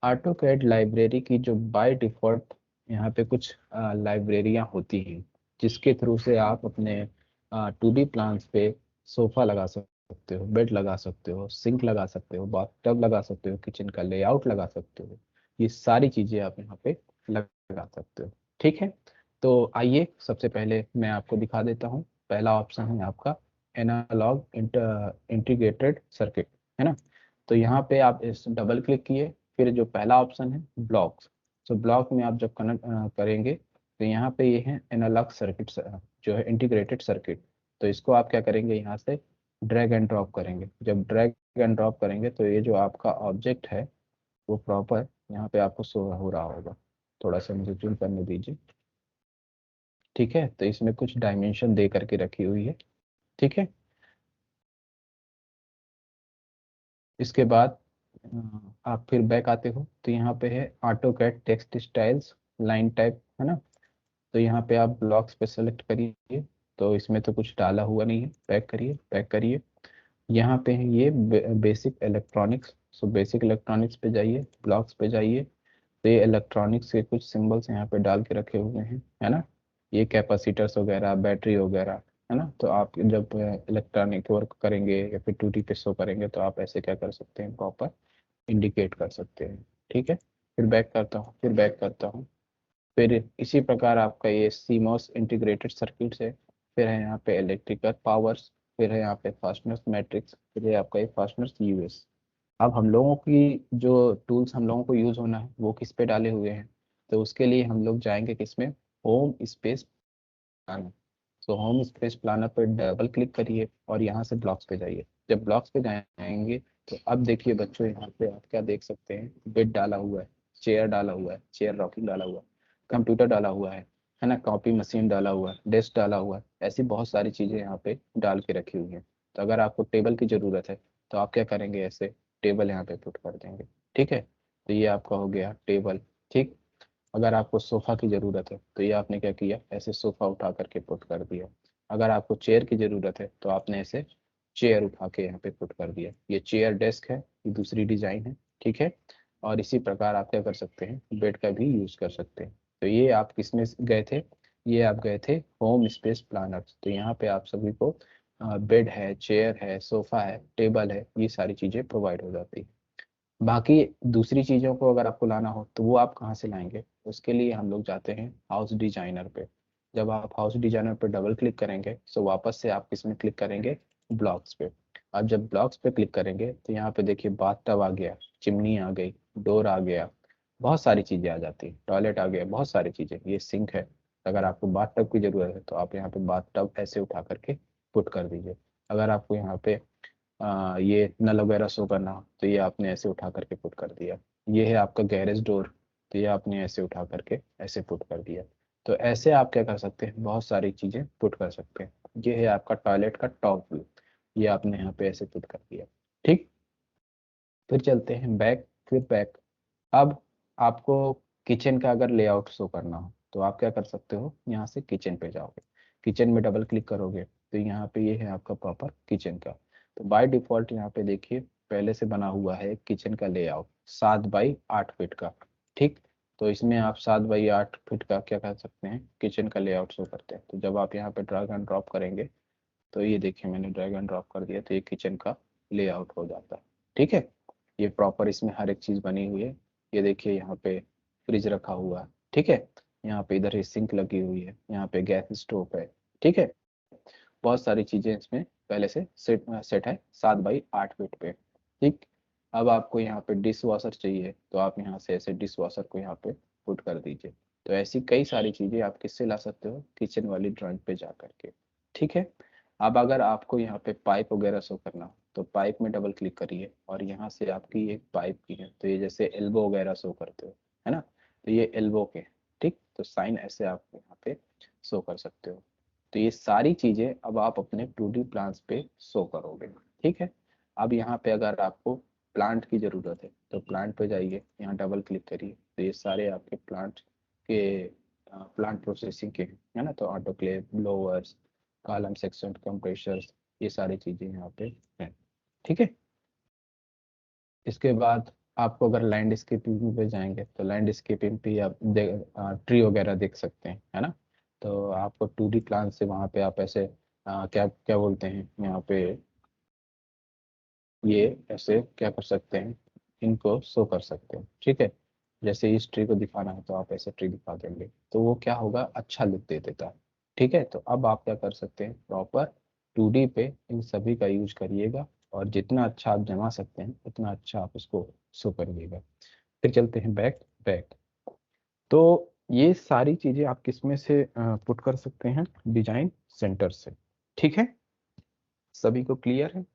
ऑटोकैड लाइब्रेरी की जो बाय डिफॉल्ट यहाँ पे कुछ लाइब्रेरियाँ होती हैं, जिसके थ्रू से आप अपने 2D प्लान्स पे सोफा लगा सकते हो, बेड लगा सकते हो, सिंक लगा सकते हो, बाथटब लगा सकते हो, किचन का लेआउट लगा सकते हो। ये सारी चीजें आप यहाँ पे लगा सकते हो। ठीक है, तो आइए सबसे पहले मैं आपको दिखा देता हूँ। पहला ऑप्शन है आपका एनालॉग इंटीग्रेटेड सर्किट, है ना। तो यहाँ पे आप इस डबल क्लिक किए, फिर जो पहला ऑप्शन है ब्लॉक्स। तो ब्लॉक में आप जब कनेक्ट करेंगे तो यहाँ पे ये है एनालॉग सर्किट, जो है इंटीग्रेटेड सर्किट। तो इसको आप क्या करेंगे, यहाँ से ड्रैग एंड ड्रॉप करेंगे। जब ड्रैग एंड ड्रॉप करेंगे तो ये जो आपका ऑब्जेक्ट है वो प्रॉपर यहाँ पे आपको शो हो रहा होगा। थोड़ा सा मुझे जूम करने दीजिए। ठीक है, तो इसमें कुछ डायमेंशन दे करके रखी हुई है। ठीक है, इसके बाद आप फिर बैक आते हो तो यहाँ पे है AutoCAD text styles line type, है ना। तो यहाँ पे आप ब्लॉक्स पे सेलेक्ट करिए। तो इसमें तो कुछ डाला हुआ नहीं है, पैक करिए, पैक करिए। यहाँ पे है ये basic electronics. So basic electronics पे जाइए, ब्लॉक्स पे जाइए। तो ये इलेक्ट्रॉनिक्स के कुछ सिंबल्स यहाँ पे डाल के रखे हुए हैं, है ना। ये कैपेसिटर्स वगैरह, बैटरी वगैरह, है ना। तो आप जब इलेक्ट्रॉनिक वर्क करेंगे या फिर 2D पे शो करेंगे तो आप ऐसे क्या कर सकते हैं, प्रॉपर इंडिकेट कर सकते हैं। ठीक है, फिर बैक करता हूँ, फिर बैक करता हूँ। फिर इसी प्रकार आपका ये सीमॉस इंटीग्रेटेड सर्किट है। फिर है यहाँ पे इलेक्ट्रिकल पावर्स। फिर है यहाँ पे फास्टनर्स मैट्रिक्स। फिर है आपका ये फास्टनर्स US। अब हम लोगों की जो टूल्स हम लोगों को यूज होना है वो किस पे डाले हुए हैं, तो उसके लिए हम लोग जाएंगे किसमें, होम स्पेस प्लानर। तो होम स्पेस प्लानर पर डबल क्लिक करिए और यहाँ से ब्लॉक्स पे जाइए। जब ब्लॉक्स पे जाएंगे तो अब देखिए बच्चों, यहाँ पे आप क्या देख सकते हैं, बेड डाला हुआ है, चेयर डाला हुआ है, चेयर रॉकिंग डाला हुआ है, कंप्यूटर डाला हुआ है ना, कॉपी मशीन डाला हुआ है, डेस्क डाला हुआ है। ऐसी बहुत सारी चीजें यहाँ पे डाल के रखी हुई हैं। तो अगर आपको टेबल की जरूरत है तो आप क्या करेंगे, ऐसे टेबल यहाँ पे पुट कर देंगे। ठीक है, तो ये आपका हो गया टेबल। ठीक, अगर आपको सोफा की ज़रूरत है तो ये आपने क्या किया, ऐसे सोफा उठा करके पुट कर दिया। अगर आपको चेयर की ज़रूरत है तो आपने ऐसे चेयर उठा के यहाँ पे पुट कर दिया। ये चेयर डेस्क है, ये दूसरी डिजाइन है। ठीक है, और इसी प्रकार आप क्या कर सकते हैं, बेड का भी यूज कर सकते हैं। तो ये आप किस में गए थे, ये आप गए थे होम स्पेस प्लानर। तो यहाँ पे आप सभी को बेड है, चेयर है, सोफा है, टेबल है, ये सारी चीजें प्रोवाइड हो जाती है। बाकी दूसरी चीजों को अगर आपको लाना हो तो वो आप कहाँ से लाएंगे, उसके लिए हम लोग जाते हैं हाउस डिजाइनर पे। जब आप हाउस डिजाइनर पे डबल क्लिक करेंगे तो वापस से आप किसमें क्लिक करेंगे, ब्लॉक्स पे। अब जब ब्लॉक्स पे क्लिक करेंगे तो यहाँ पे देखिए बाथ टब आ गया, चिमनी आ गई, डोर आ गया, बहुत सारी चीजें आ जाती है, टॉयलेट आ गया, बहुत सारी चीजें, ये सिंक है। अगर आपको बाथ टब की जरूरत है तो आप यहाँ पे बाथ टब ऐसे उठा करके पुट कर दीजिए। अगर आपको यहाँ पे ये नल वगैरह शो करना हो तो ये आपने ऐसे उठा करके पुट कर दिया। ये है आपका गैरेज डोर, तो ये आपने ऐसे उठा करके ऐसे पुट कर दिया। तो ऐसे आप क्या कर सकते हैं, बहुत सारी चीजें पुट कर सकते हैं। ये है आपका टॉयलेट का टॉप व्यू, ये आपने यहाँ पे ऐसे पुट कर दिया। ठीक, फिर चलते हैं बैक। फिर बैक, अब आपको किचन का अगर लेआउट शो करना हो तो आप क्या कर सकते हो, यहाँ से किचन पे जाओगे, किचन में डबल क्लिक करोगे तो यहाँ पे ये है आपका प्रॉपर किचन का। तो बाय डिफॉल्ट यहाँ पे देखिए पहले से बना हुआ है किचन का लेआउट 7 बाई 8 फीट का। ठीक, तो इसमें आप 7 बाई 8 फीट का क्या कर सकते हैं, किचन का लेआउट शो करते हैं। तो जब आप यहाँ पे ड्रैग एंड ड्रॉप करेंगे तो ये देखिए मैंने ड्रैग एंड ड्रॉप कर दिया तो ये किचन का लेआउट हो जाता है। ठीक है, ये प्रॉपर इसमें हर एक चीज़ बनी हुई है। ये देखिए यहाँ पे फ्रिज रखा हुआ है। ठीक है, यहाँ पे इधर ही सिंक लगी हुई है, यहाँ पे गैस स्टोव है। ठीक है, बहुत सारी चीज़ें इसमें पहले से सेट सेट है 7 बाई 8 फीट पे। ठीक, अब आपको यहाँ पे डिश वॉशर चाहिए तो आप यहाँ से ऐसे डिश वॉशर को यहाँ पे पुट कर दीजिए। तो ऐसी कई सारी चीज़ें आप किससे ला सकते हो, किचन वाली ड्राइंग पे जा करके। ठीक है, अब अगर आपको यहाँ पे पाइप वगैरह शो करना हो तो पाइप में डबल क्लिक करिए और यहाँ से आपकी एक पाइप की है, तो ये जैसे एल्बो वगैरह शो करते हो, है ना, तो ये एल्बो के। ठीक, तो साइन ऐसे आप यहाँ पे शो कर सकते हो। तो ये सारी चीजें अब आप अपने 2D प्लान्स पे शो करोगे। ठीक है, अब यहाँ पे अगर आपको प्लांट की जरूरत है तो प्लांट पे जाइए, यहाँ डबल क्लिक करिए तो ये सारे आपके प्लांट के प्लांट प्रोसेसिंग के हैं, है ना। तो autoclave, blowers, column section, compressors, ये सारी चीजें यहाँ पे हैं। ठीक है, इसके बाद आपको अगर लैंडस्केपिंग पे जाएंगे तो लैंडस्केपिंग पे आप ट्री वगैरह देख सकते हैं, है ना। तो आपको 2D प्लान से वहाँ पे आप ऐसे क्या क्या बोलते हैं यहाँ पे, ये ऐसे क्या कर सकते हैं, इनको शो कर सकते हैं। ठीक है, जैसे इस ट्री को दिखाना है तो आप ऐसे ट्री दिखा देंगे तो वो क्या होगा, अच्छा लुक दे देता है। ठीक है, तो अब आप क्या कर सकते हैं, प्रॉपर 2D पे इन सभी का यूज करिएगा और जितना अच्छा आप जमा सकते हैं उतना अच्छा आप उसको शो करिएगा। फिर चलते हैं बैक। बैक, तो ये सारी चीजें आप किस में से पुट कर सकते हैं, डिजाइन सेंटर से। ठीक है, सभी को क्लियर है।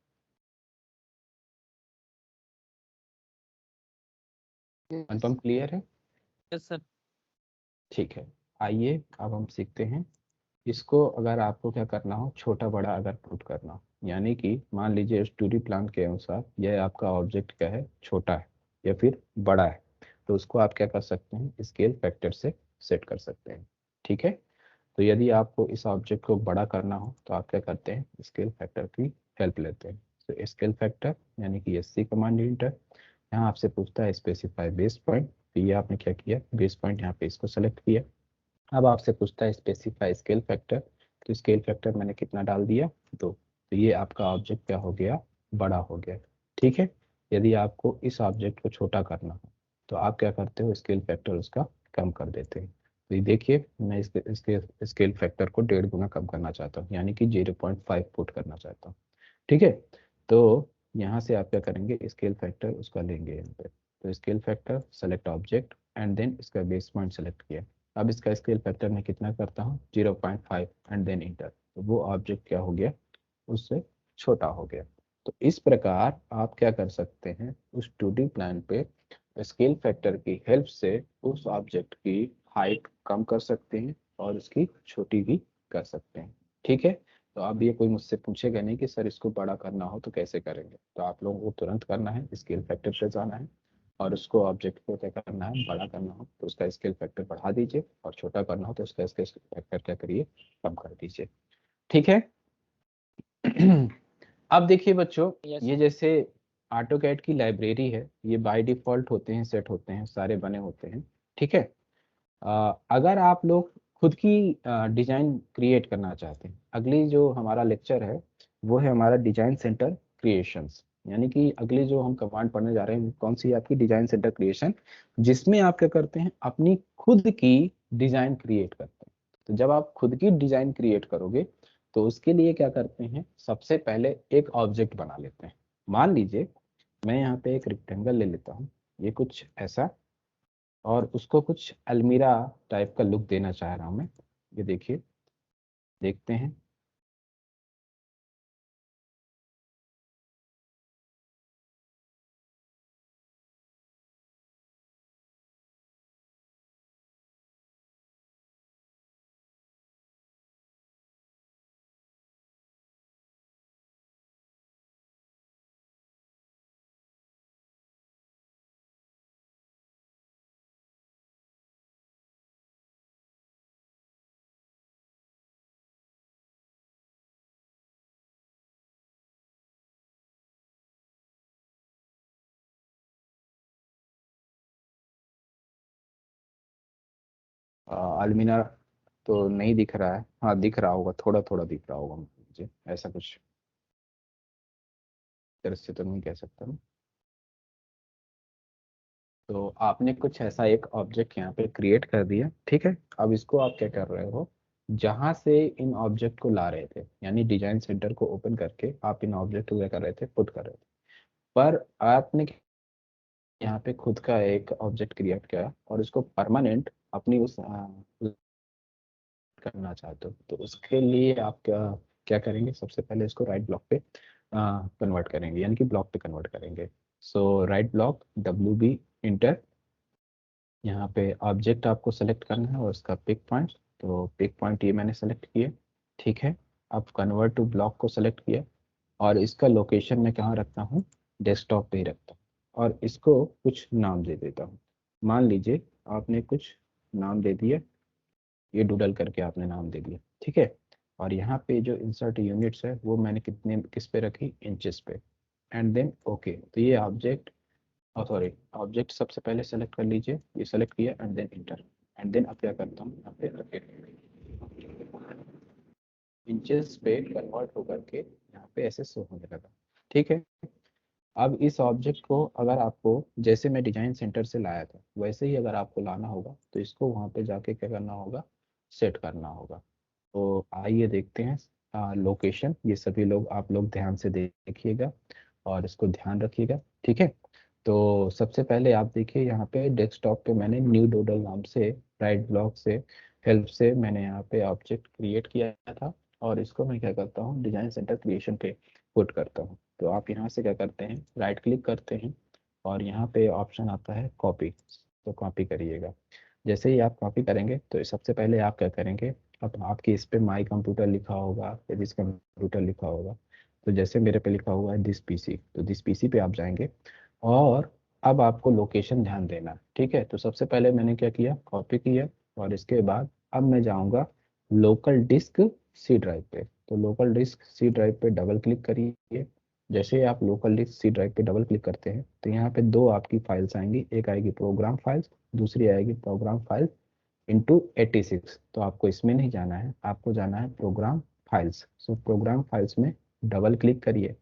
अनुपम क्लियर है।
Yes sir.
ठीक है, आइए अब हम सीखते हैं इसको। अगर आपको क्या करना हो, छोटा बड़ा अगर पुट करना हो, यानी कि मान लीजिए स्टूडी प्लान के अनुसार यह आपका ऑब्जेक्ट क्या है, छोटा है या फिर बड़ा है, तो उसको आप क्या कर सकते हैं, स्केल फैक्टर से सेट कर सकते हैं। ठीक है, तो यदि आपको इस ऑब्जेक्ट को बड़ा करना हो तो आप क्या करते हैं, स्केल फैक्टर की हेल्प लेते हैं। तो स्केल फैक्टर यानी कि एससी कमांड इंटर, यहाँ आपसे पूछता है स्पेसिफाई बेस पॉइंट, तो ये आपने क्या किया, बेस पॉइंट यहाँ पे इसको सेलेक्ट किया। अब आपसे पूछता है स्पेसिफाई स्केल फैक्टर, तो स्केल फैक्टर मैंने कितना डाल दिया, 2। तो ये आपका ऑब्जेक्ट क्या हो गया, बड़ा हो गया। ठीक है, यदि आपको इस ऑब्जेक्ट को छोटा करना हो तो आप क्या करते हो, स्केल फैक्टर उसका कम कर देते हैं। तो ये देखिए मैं इसके स्केल फैक्टर को 1.5 गुना कम करना चाहता हूँ, यानी कि 0.5 पुट करना चाहता हूँ। ठीक है, तो यहाँ से आप क्या करेंगे, स्केल फैक्टर उसका लेंगे यहाँ पे। तो scale factor select object and then इसका बेस पॉइंट सेलेक्ट किया। अब इसका स्केल फैक्टर मैं कितना करता हूँ, 0.5 एंड देन इंटर, तो वो ऑब्जेक्ट क्या हो गया, उससे छोटा हो गया। तो इस प्रकार आप क्या कर सकते हैं, उस 2D प्लान पे स्केल फैक्टर की हेल्प से उस ऑब्जेक्ट की हाइट कम कर सकते हैं और उसकी छोटी भी कर सकते हैं। ठीक है, तो अब ये कोई मुझसे पूछेगा नहीं कि सर इसको बड़ा करना हो तो कैसे करेंगे, तो आप लोगों को तुरंत करना है, स्केल फैक्टर पे जाना है और उसको ऑब्जेक्ट को क्या करना है, बड़ा करना हो तो उसका स्केल फैक्टर बढ़ा दीजिए और छोटा करना हो तो उसका स्केल फैक्टर क्या करिए, कम कर दीजिए। ठीक है। अब देखिए बच्चों,
यस
ये जैसे ऑटोकैड की लाइब्रेरी है, ये बाय डिफॉल्ट होते हैं, सेट होते हैं, सारे बने होते हैं। ठीक है। अगर आप लोग खुद की डिजाइन क्रिएट करना चाहते हैं, अगली जो हमारा लेक्चर है वो है हमारा डिजाइन सेंटर क्रिएशंस, यानी कि अगली जो हम कमांड पढ़ने जा रहे हैं कौन सी है, आपकी डिजाइन सेंटर क्रिएशन, जिसमें आप क्या करते हैं, अपनी खुद की डिजाइन क्रिएट करते हैं। तो जब आप खुद की डिजाइन क्रिएट करोगे तो उसके लिए क्या करते हैं, सबसे पहले एक ऑब्जेक्ट बना लेते हैं। मान लीजिए मैं यहाँ पे एक रेक्टेंगल ले लेता हूँ, ये कुछ ऐसा, और उसको कुछ अलमीरा टाइप का लुक देना चाह रहा हूँ मैं। ये देखिए, देखते हैं। अलमीरा तो नहीं दिख रहा है, हाँ दिख रहा होगा, थोड़ा थोड़ा दिख रहा होगा मुझे, ऐसा कुछ तरह से तो नहीं कह सकता मैं। तो आपने कुछ ऐसा एक ऑब्जेक्ट यहाँ पे क्रिएट कर दिया। ठीक है। अब इसको आप क्या कर रहे हो, जहां से इन ऑब्जेक्ट को ला रहे थे, यानी डिजाइन सेंटर को ओपन करके आप इन ऑब्जेक्ट को क्या कर रहे थे, पुट कर रहे थे, पर आपने यहाँ पे खुद का एक ऑब्जेक्ट क्रिएट किया और उसको परमानेंट अपनी उस करना चाहते हो, तो उसके लिए आप क्या क्या करेंगे, सबसे पहले इसको राइट ब्लॉक पे कन्वर्ट करेंगे, यानी कि ब्लॉक पे कन्वर्ट करेंगे। सो राइट ब्लॉक WB इंटर, यहाँ पे ऑब्जेक्ट आपको सेलेक्ट करना है और उसका पिक पॉइंट, तो पिक पॉइंट ये मैंने सेलेक्ट किया। ठीक है। अब कन्वर्ट टू ब्लॉक को सेलेक्ट किया और इसका लोकेशन मैं कहाँ रखता हूँ, डेस्कटॉप पे ही रखता हूँ, और इसको कुछ नाम दे देता हूँ। मान लीजिए आपने कुछ नाम दे दिया, ये डूडल करके आपने नाम दे दिया। ठीक है। और यहाँ पे जो इंसर्ट यूनिट्स है वो मैंने कितने किस पे रखी, इंचेस पे, एंड देन ओके। तो ये ऑब्जेक्ट, सॉरी, ऑब्जेक्ट सबसे पहले सेलेक्ट कर लीजिए, ये सेलेक्ट किया and then enter, and then अब क्या करता हूँ, यहाँ पे इंचेस पे कन्वर्ट होकर के यहाँ पे ऐसे शो होने लगा। ठीक है। अब इस ऑब्जेक्ट को अगर आपको, जैसे मैं डिजाइन सेंटर से लाया था वैसे ही अगर आपको लाना होगा तो इसको वहाँ पे जाके क्या करना होगा, सेट करना होगा। तो आइए देखते हैं लोकेशन, ये सभी लोग आप लोग ध्यान से देखिएगा और इसको ध्यान रखिएगा। ठीक है। तो सबसे पहले आप देखिए यहाँ पे डेस्कटॉप पे मैंने न्यू डोडल नाम से राइट ब्लॉक से हेल्प से मैंने यहाँ पे ऑब्जेक्ट क्रिएट किया था, और इसको मैं क्या करता हूँ, डिजाइन सेंटर क्रिएशन पे पुट करता हूँ। तो आप यहाँ से क्या करते हैं, राइट क्लिक करते हैं और यहाँ पे ऑप्शन आता है कॉपी, तो कॉपी करिएगा। जैसे ही आप कॉपी करेंगे तो सबसे पहले आप क्या करेंगे, अब आपके इस पे माई कंप्यूटर लिखा होगा या दिस कंप्यूटर लिखा होगा, तो जैसे मेरे पे लिखा हुआ है दिस पीसी, तो दिस पीसी पे आप जाएंगे और अब आपको लोकेशन ध्यान देना है। ठीक है। तो सबसे पहले मैंने क्या किया, कॉपी किया, और इसके बाद अब मैं जाऊंगा लोकल डिस्क सी ड्राइव पे, तो लोकल डिस्क सी ड्राइव पे डबल क्लिक करिए। जैसे ही आप लोकल डिस्क सी ड्राइव पे डबल क्लिक करते हैं तो यहाँ पे दो आपकी फाइल्स आएंगी, एक आएगी प्रोग्राम फाइल्स, दूसरी आएगी प्रोग्राम फाइल इंटू 86। तो आपको इसमें नहीं जाना है, आपको जाना है प्रोग्राम फाइल्स। सो प्रोग्राम फाइल्स में डबल क्लिक करिए।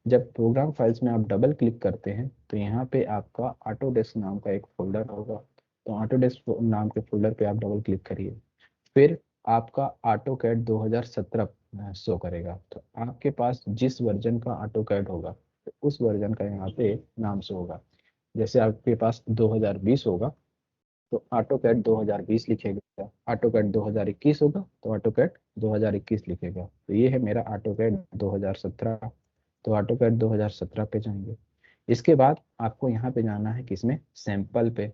जब प्रोग्राम फाइल्स में आप डबल क्लिक करते हैं तो यहाँ पे आपका ऑटोडेस्क नाम का एक फोल्डर होगा, तो ऑटोडेस्क नाम के फोल्डर पे आप डबल क्लिक करिए। फिर आपका ऑटो कैड 2017 शो करेगा, तो आपके पास जिस वर्जन का ऑटो कैड होगा तो उस वर्जन का यहाँ पे नाम शो होगा। जैसे आपके पास 2020 होगा तो ऑटो कैड 2020 लिखेगा, ऑटो कैड 2021 होगा तो ऑटो कैड 2021 लिखेगा। तो ये है मेरा ऑटो कैड 2017, तो ऑटो कैड 2017 पे जाएंगे। इसके बाद आपको यहाँ पे जाना है किसमें, सैंपल पे,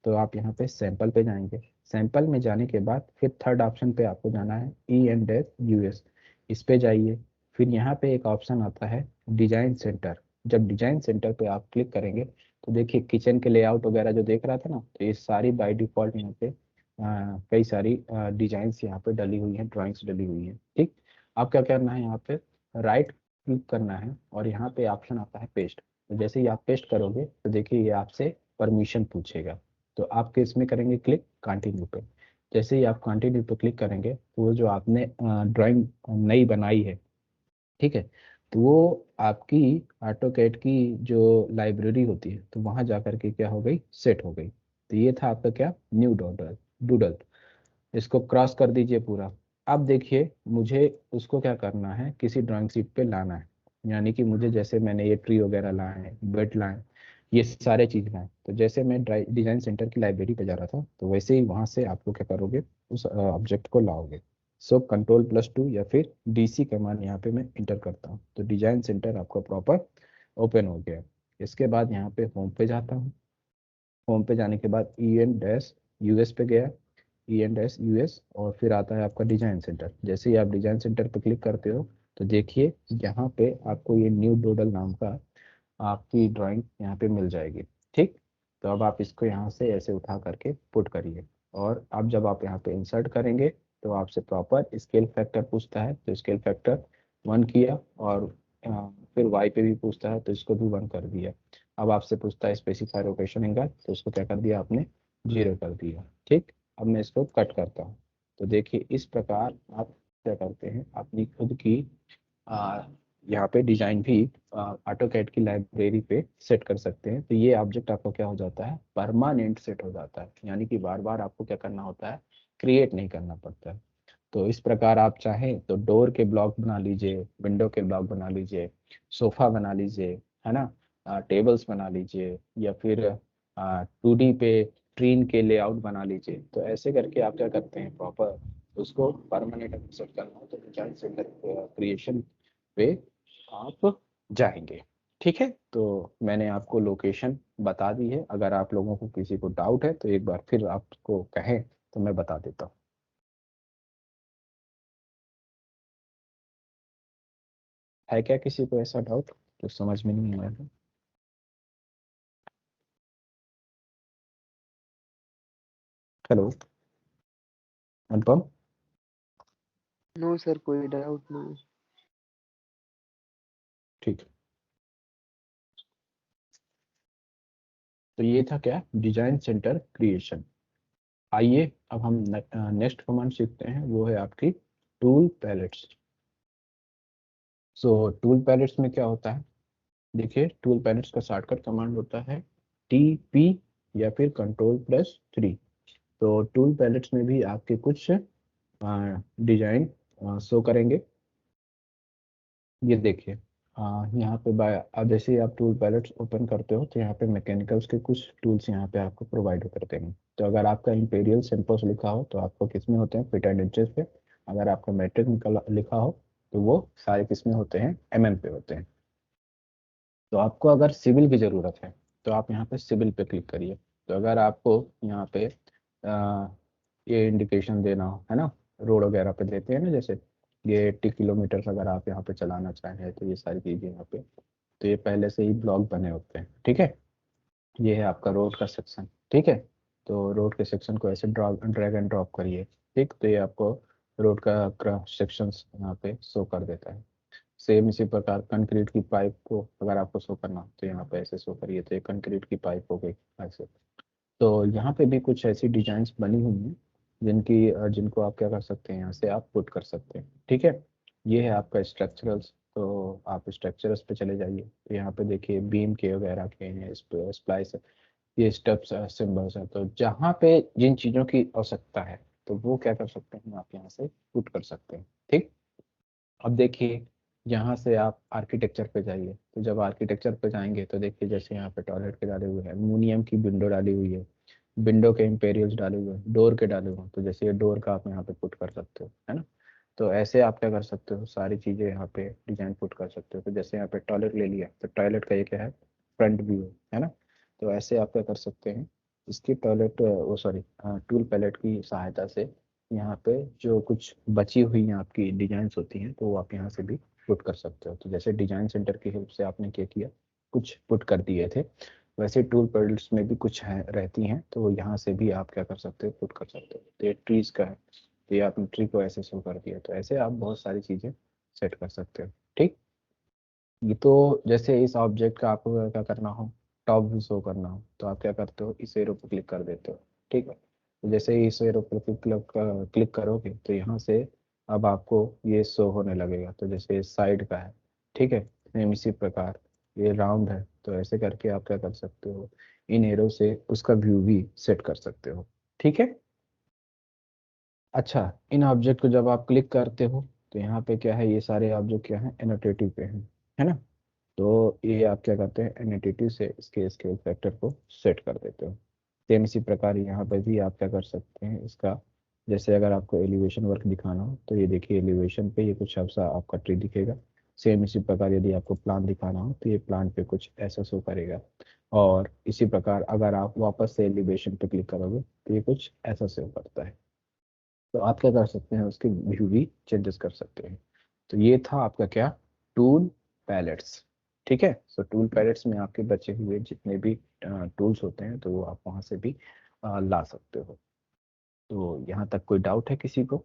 तो आप यहाँ पे सैंपल पे जाएंगे। सैंपल में जाने के बाद फिर थर्ड ऑप्शन पे आपको जाना है EN-US। इस पे जाइए। फिर यहाँ पे एक ऑप्शन आता है डिजाइन सेंटर। जब डिजाइन सेंटर पे आप क्लिक करेंगे तो देखिए किचन के लेआउट वगैरह जो देख रहा था ना, तो ये सारी बाय डिफॉल्ट यहाँ पे कई सारी डिजाइन्स यहाँ पे डली हुई हैं, ड्राइंग्स डली हुई हैं। ठीक, आप क्या करना है, यहाँ पे राइट क्लिक करना है और यहाँ पे ऑप्शन आता है पेस्ट। तो जैसे ही आप पेस्ट करोगे तो देखिए ये आपसे परमिशन पूछेगा। तो आप किस में करेंगे, क्लिक कंटिन्यू पे। जैसे ही आप कंटिन्यू पे क्लिक करेंगे तो वो जो आपने ड्राइंग नई बनाई है, ठीक है, तो वो आपकी ऑटोकैड की जो लाइब्रेरी होती है तो वहां जा करके क्या हो गई, सेट हो गई। तो ये था आपका क्या, न्यू डूडल डूडल। इसको क्रॉस कर दीजिए पूरा। अब देखिए मुझे उसको क्या करना है, किसी ड्राइंग शीट पे लाना है। यानी कि मुझे जैसे मैंने ये ट्री वगैरह लाए हैं, बेड लाए, ये सारे चीज लाए, तो जैसे मैं डिजाइन सेंटर की लाइब्रेरी पे जा रहा था तो वैसे ही वहां से आपको क्या करोगे, उस ऑब्जेक्ट को लाओगे। सो कंट्रोल+2 या फिर DC कमांड यहाँ पे मैं इंटर करता हूँ तो डिजाइन सेंटर आपका प्रॉपर ओपन हो गया। इसके बाद यहाँ पे होम पे जाता हूँ। होम पे जाने के बाद EN-US पे गया, EN-US, और फिर आता है आपका डिजाइन सेंटर। जैसे ही आप डिजाइन सेंटर पे क्लिक करते हो तो देखिए यहाँ पे आपको ये न्यू डूडल नाम का आपकी ड्राइंग यहाँ पे मिल जाएगी। ठीक, तो अब आप इसको यहाँ से ऐसे उठा करके पुट करिए। और अब जब आप यहाँ पे इंसर्ट करेंगे तो आपसे प्रॉपर स्केल फैक्टर पूछता है, तो स्केल फैक्टर 1 किया, और फिर वाई पे भी पूछता है तो इसको भी 1 कर दिया। अब आपसे पूछता है स्पेसिफाई रोटेशन एंगल, तो उसको क्या कर दिया आपने, 0 कर दिया। ठीक, अब मैं इसको कट करता हूँ। तो देखिए इस प्रकार आप क्या करते हैं, अपनी खुद की आ, यहाँ पे डिजाइन भी ऑटोकैड की लाइब्रेरी पे सेट कर सकते हैं। तो ये ऑब्जेक्ट आपका क्या हो जाता है, परमानेंट सेट हो जाता है, यानी कि बार बार आपको क्या करना होता है, क्रिएट नहीं करना पड़ता है। तो इस प्रकार आप चाहें तो डोर के ब्लॉक बना लीजिए, विंडो के ब्लॉक बना लीजिए, सोफा बना लीजिए, है ना, टेबल्स बना लीजिए, या फिर 2D पे ट्रीन के लेआउट बना लीजिए। तो ऐसे करके आप क्या करते हैं, प्रॉपर उसको परमानेंट सेट करना हो तो डिजाइन सेंटर क्रिएशन पे आप जाएंगे। ठीक है, तो मैंने आपको लोकेशन बता दी है। अगर आप लोगों को किसी को डाउट है तो एक बार फिर आपको कहें तो मैं बता देता हूँ। है क्या किसी को ऐसा डाउट जो समझ में नहीं आया है? हेलो अनुपम।
नो सर, कोई डाउट नहीं।
ठीक है, तो ये था क्या, डिजाइन सेंटर क्रिएशन। आइए अब हम नेक्स्ट कमांड सीखते हैं, वो है आपकी टूल पैलेट्स। सो टूल पैलेट्स में क्या होता है, देखिए टूल पैलेट्स का शॉर्टकट कमांड होता है TP या फिर Ctrl+3। तो टूल पैलेट्स में भी आपके कुछ डिजाइन शो करेंगे। ये देखिए यहाँ पे अब जैसे ही आप टूल पैलेट्स ओपन करते हो तो यहाँ पे मैकेनिकल्स के कुछ टूल्स यहाँ पे आपको प्रोवाइड करते हैं। तो अगर आपका इंपीरियल सिंपल्स लिखा हो तो आपको किस में होते हैं, फिट एंड इंचेस पे। अगर आपका मेट्रिक लिखा हो तो वो सारे किस में होते हैं, MM पे होते हैं। तो आपको अगर सिविल की ज़रूरत है तो आप यहाँ पे सिविल पे क्लिक करिए। तो अगर आपको यहाँ पे ये इंडिकेशन देना हो, है ना, रोड वगैरह पे देते हैं ना, जैसे ये 80 किलोमीटर अगर आप यहाँ पे चलाना चाहें तो ये सारी चीज़ें यहाँ पे, तो ये पहले से ही ब्लॉक बने होते हैं। ठीक है, ये है आपका रोड का सेक्शन। ठीक है, तो रोड के सेक्शन को ऐसे ड्रैग एंड ड्रॉप करिए। ठीक, तो ये आपको रोड का सेक्शन यहाँ पे शो कर देता है। सेम इसी प्रकार कंक्रीट की पाइप को अगर आपको शो करना हो तो यहाँ पे ऐसे शो करिए, तो ये कंक्रीट की पाइप हो गई ऐसे। तो यहाँ पे भी कुछ ऐसी डिजाइन्स बनी हुई हैं जिनको आप क्या कर सकते हैं, यहाँ से आप पुट कर सकते हैं। ठीक है, ये है आपका स्ट्रक्चरल्स। तो आप स्ट्रक्चरल्स पे चले जाइए, तो यहाँ पे देखिए बीम के वगैरह के हैं, स्प्लाइस, ये स्टेप्स सिंबल्स हैं। तो जहाँ पे जिन चीज़ों की आवश्यकता है तो वो क्या कर सकते हैं, आप यहाँ से पुट कर सकते हैं। ठीक, अब देखिए यहाँ से आप आर्किटेक्चर पे जाइए। तो जब आर्किटेक्चर पे जाएंगे तो देखिए जैसे यहाँ पे टॉयलेट के डाले हुए हैं, एल्यूमिनियम की विंडो डाली हुई है, विंडो के इंपेरियल्स डाले हुए हैं, डोर के डाले हुए हैं, तो जैसे ये डोर का आप यहाँ पे पुट कर सकते हो, है ना। तो ऐसे आप क्या कर सकते हो, सारी चीज़ें यहाँ पे डिजाइन पुट कर सकते हो। तो जैसे यहाँ पे टॉयलेट ले लिया तो टॉयलेट का ये क्या है, फ्रंट व्यू है ना। तो ऐसे आप क्या कर सकते हैं, इसकी टॉयलेट वो सॉरी टूल पैलेट की सहायता से यहाँ पे जो कुछ बची हुई आपकी डिजाइन्स होती हैं तो वो आप यहाँ से भी पुट कर सकते हो। तो जैसे डिजाइन सेंटर की हेल्प से आपने क्या किया, कुछ पुट कर दिए थे, वैसे टूल पैडल्स में भी कुछ है रहती हैं, तो यहाँ से भी आप क्या कर सकते हो, पुट कर सकते हो। तो ये ट्रीज का है, तो ये आपने ट्री को ऐसे शो कर दिया, तो ऐसे आप बहुत सारी चीज़ें सेट कर सकते हो। ठीक, ये तो जैसे इस ऑब्जेक्ट का आपको क्या करना हो, टॉप व्यू शो करना हो, तो आप क्या करते हो, इस एरो पर क्लिक कर देते हो। ठीक है, तो जैसे ही इस एरो पर क्लिक करोगे तो यहाँ से अब आपको ये शो होने लगेगा। तो जैसे साइड का है, ठीक है, सेम इसी प्रकार ये राउंड है, तो ऐसे करके आप क्या कर सकते हो, इन एरो से उसका व्यू भी सेट कर सकते हो। ठीक है, अच्छा, इन ऑब्जेक्ट को जब आप क्लिक करते हो तो यहाँ पे क्या है, ये सारे ऑब्जेक्ट क्या है, एनोटेटिव पे हैं, है ना। तो ये आप क्या करते हैं, एनोटेटिव से इसके स्केल फैक्टर को सेट कर देते हो। सेम इसी प्रकार यहाँ पे भी आप क्या कर सकते हैं, इसका जैसे अगर आपको एलिवेशन वर्क दिखाना हो तो ये देखिए एलिवेशन पे ये कुछ ऐसा आपका ट्री दिखेगा। सेम इसी प्रकार यदि आपको प्लान दिखाना हो तो ये प्लान पे कुछ ऐसा शो करेगा। और इसी प्रकार अगर आप वापस से एलिवेशन पे क्लिक करोगे तो ये कुछ ऐसा शो करता है। तो आप क्या कर सकते हैं, उसके व्यू भी चेंजेस कर सकते हैं। तो ये था आपका क्या, टूल पैलेट्स। ठीक है, सो टूल पैलेट्स में आपके बचे हुए जितने भी टूल्स होते हैं तो वो आप वहाँ से भी ला सकते हो। तो यहाँ तक कोई डाउट है किसी को?